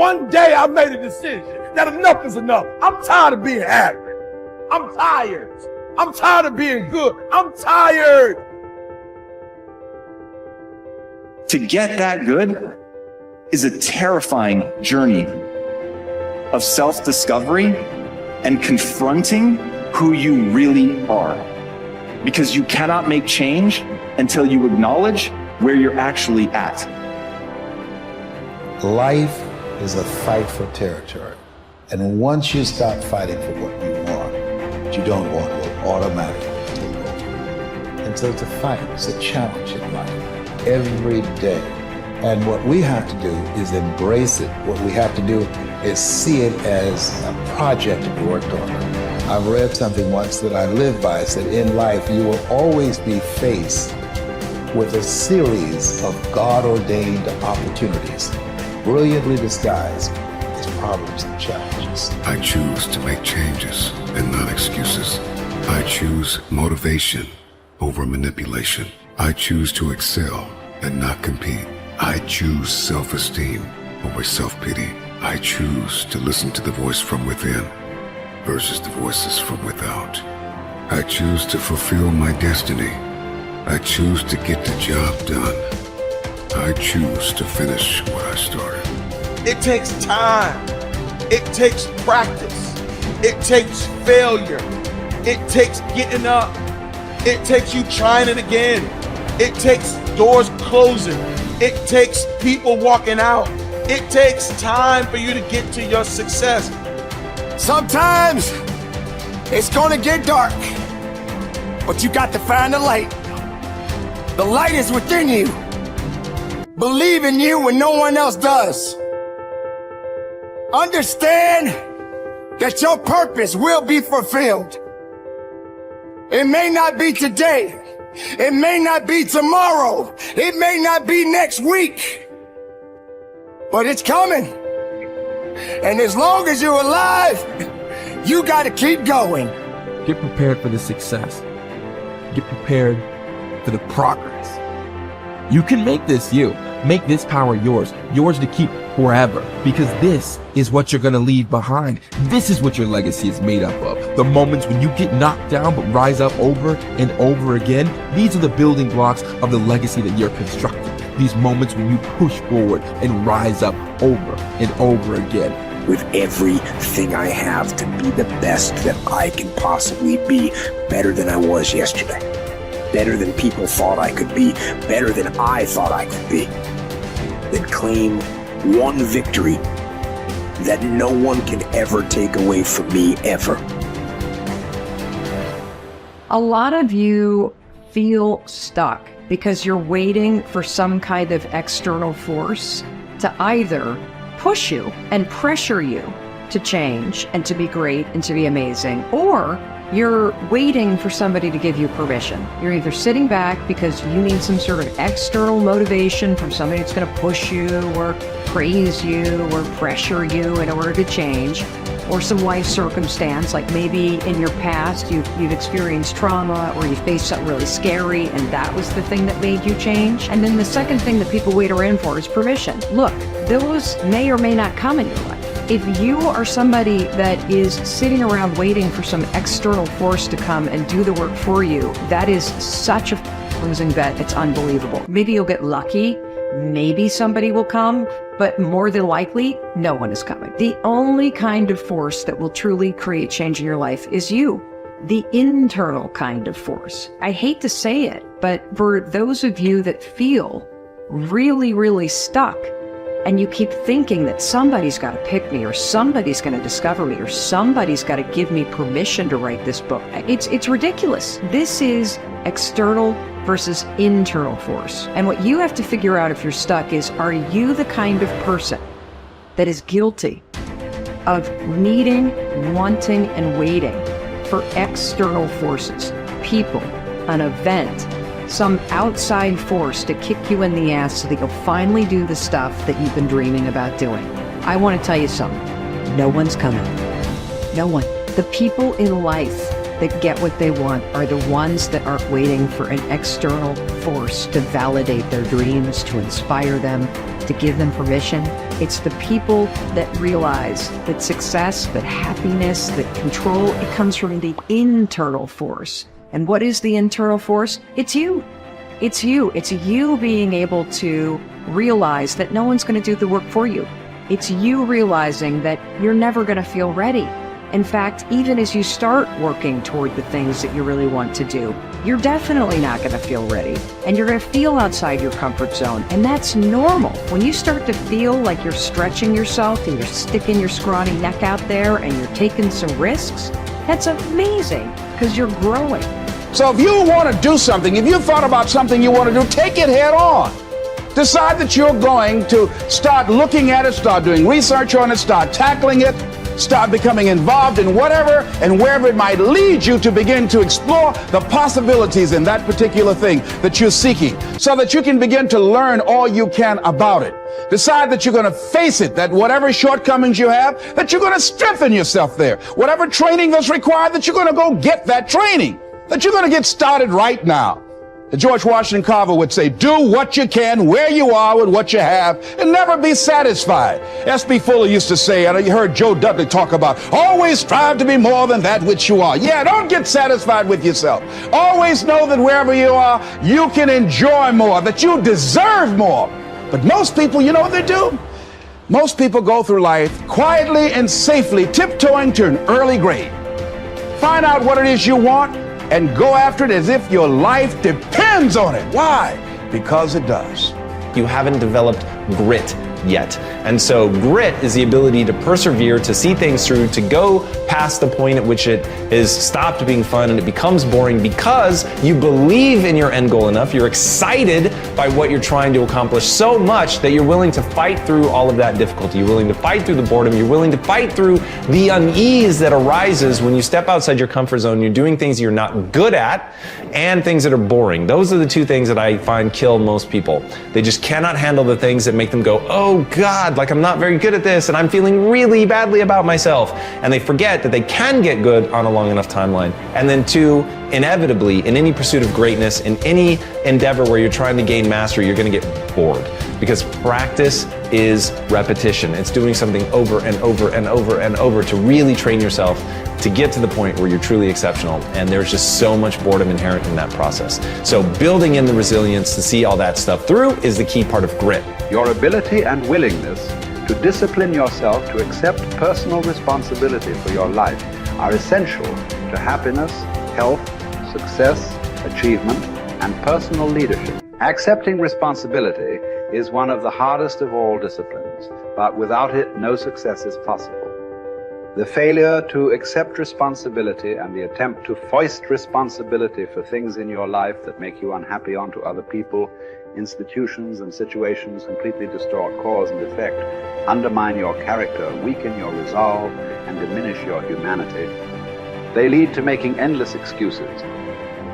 one day I made a decision that enough is enough. I'm tired of being average. I'm tired. I'm tired of being good. I'm tired. To get that good is a terrifying journey of self-discovery and confronting who you really are. Because you cannot make change until you acknowledge where you're actually at. Life is a fight for territory. And once you stop fighting for what you want, what you don't want will automatically take over. And so it's a fight, it's a challenge in life, every day. And what we have to do is embrace it. What we have to do is see it as a project to be worked on. I've read something once that I live by. It said, in life, you will always be faced with a series of God-ordained opportunities, brilliantly disguised as problems and challenges. I choose to make changes and not excuses. I choose motivation over manipulation. I choose to excel and not compete. I choose self-esteem over self-pity. I choose to listen to the voice from within versus the voices from without. I choose to fulfill my destiny. I choose to get the job done. I choose to finish what I started. It takes time. It takes practice. It takes failure. It takes getting up. It takes you trying it again. It takes doors closing. It takes people walking out. It takes time for you to get to your success. Sometimes it's gonna get dark, but you got to find the light. The light is within you. Believe in you when no one else does. Understand that your purpose will be fulfilled. It may not be today. It may not be tomorrow. It may not be next week. But it's coming. And as long as you're alive, you gotta keep going. Get prepared for the success. Get prepared for the progress. You can make this you. Make this power yours. Yours to keep forever. Because this is what you're gonna leave behind. This is what your legacy is made up of. The moments when you get knocked down but rise up over and over again. These are the building blocks of the legacy that you're constructing. These moments when you push forward and rise up over and over again. With everything I have to be the best that I can possibly be, better than I was yesterday. Better than people thought I could be, better than I thought I could be. Then claim one victory that no one can ever take away from me, ever. A lot of you feel stuck because you're waiting for some kind of external force to either push you and pressure you to change and to be great and to be amazing, or you're waiting for somebody to give you permission. You're either sitting back because you need some sort of external motivation from somebody that's going to push you or praise you or pressure you in order to change, or some life circumstance, like maybe in your past you've experienced trauma or you faced something really scary and that was the thing that made you change. And then the second thing that people wait around for is permission. Look, those may or may not come in your life. If you are somebody that is sitting around waiting for some external force to come and do the work for you, that is such a losing bet, it's unbelievable. Maybe you'll get lucky, maybe somebody will come, but more than likely, no one is coming. The only kind of force that will truly create change in your life is you, the internal kind of force. I hate to say it, but for those of you that feel really, really stuck, and you keep thinking that somebody's got to pick me, or somebody's going to discover me, or somebody's got to give me permission to write this book. It's ridiculous. This is external versus internal force. And what you have to figure out if you're stuck is, are you the kind of person that is guilty of needing, wanting, and waiting for external forces, people, an event, some outside force to kick you in the ass so that you'll finally do the stuff that you've been dreaming about doing? I want to tell you something. No one's coming. No one. The people in life that get what they want are the ones that aren't waiting for an external force to validate their dreams, to inspire them, to give them permission. It's the people that realize that success, that happiness, that control, it comes from the internal force. And what is the internal force? It's you. It's you. It's you being able to realize that no one's going to do the work for you. It's you realizing that you're never going to feel ready. In fact, even as you start working toward the things that you really want to do, you're definitely not going to feel ready. And you're going to feel outside your comfort zone. And that's normal. When you start to feel like you're stretching yourself and you're sticking your scrawny neck out there and you're taking some risks, that's amazing because you're growing. So if you want to do something, if you've thought about something you want to do, take it head on. Decide that you're going to start looking at it, start doing research on it, start tackling it, start becoming involved in whatever and wherever it might lead you to begin to explore the possibilities in that particular thing that you're seeking so that you can begin to learn all you can about it. Decide that you're going to face it, that whatever shortcomings you have, that you're going to strengthen yourself there. Whatever training that's required, that you're going to go get that training, that you're going to get started right now. George Washington Carver would say, do what you can, where you are with what you have, and never be satisfied. S.B. Fuller used to say, and you heard Joe Dudley talk about, always strive to be more than that which you are. Yeah, don't get satisfied with yourself. Always know that wherever you are, you can enjoy more, that you deserve more. But most people, you know what they do? Most people go through life quietly and safely, tiptoeing to an early grave. Find out what it is you want, and go after it as if your life depends on it. Why? Because it does. You haven't developed grit yet. And so grit is the ability to persevere, to see things through, to go past the point at which it is stopped being fun and it becomes boring because you believe in your end goal enough, you're excited by what you're trying to accomplish so much that you're willing to fight through all of that difficulty. You're willing to fight through the boredom. You're willing to fight through the unease that arises when you step outside your comfort zone. You're doing things you're not good at and things that are boring. Those are the two things that I find kill most people. They just cannot handle the things that make them go, oh God, like I'm not very good at this and I'm feeling really badly about myself. And they forget that they can get good on a long enough timeline. And then two, inevitably, in any pursuit of greatness, in any endeavor where you're trying to gain mastery, you're going to get bored because practice is repetition. It's doing something over and over and over and over to really train yourself to get to the point where you're truly exceptional. And there's just so much boredom inherent in that process. So building in the resilience to see all that stuff through is the key part of grit. Your ability and willingness to discipline yourself to accept personal responsibility for your life are essential to happiness, health, success, achievement, and personal leadership. Accepting responsibility is one of the hardest of all disciplines, but without it, no success is possible. The failure to accept responsibility and the attempt to foist responsibility for things in your life that make you unhappy onto other people, institutions, and situations completely distort cause and effect, undermine your character, weaken your resolve, and diminish your humanity. They lead to making endless excuses.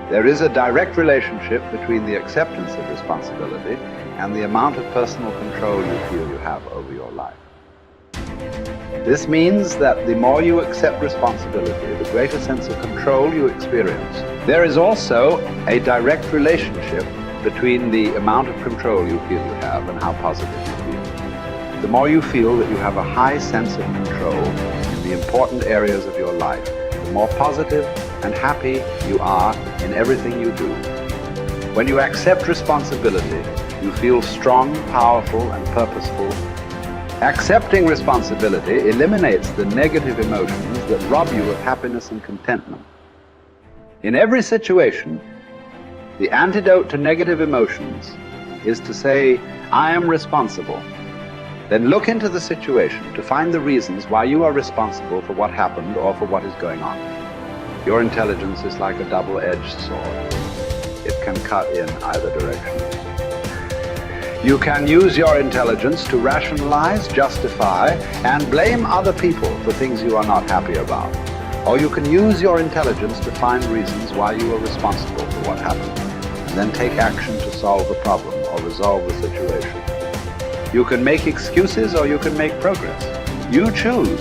There is a direct relationship between the acceptance of responsibility and the amount of personal control you feel you have over your life. This means that the more you accept responsibility, the greater sense of control you experience. There is also a direct relationship between the amount of control you feel you have and how positive you feel. The more you feel that you have a high sense of control in the important areas of your life, the more positive and happy you are in everything you do. When you accept responsibility, you feel strong, powerful, and purposeful. Accepting responsibility eliminates the negative emotions that rob you of happiness and contentment. In every situation, the antidote to negative emotions is to say, I am responsible. Then look into the situation to find the reasons why you are responsible for what happened or for what is going on. Your intelligence is like a double-edged sword. It can cut in either direction. You can use your intelligence to rationalize, justify, and blame other people for things you are not happy about. Or you can use your intelligence to find reasons why you are responsible for what happened, and then take action to solve the problem or resolve the situation. You can make excuses or you can make progress. You choose.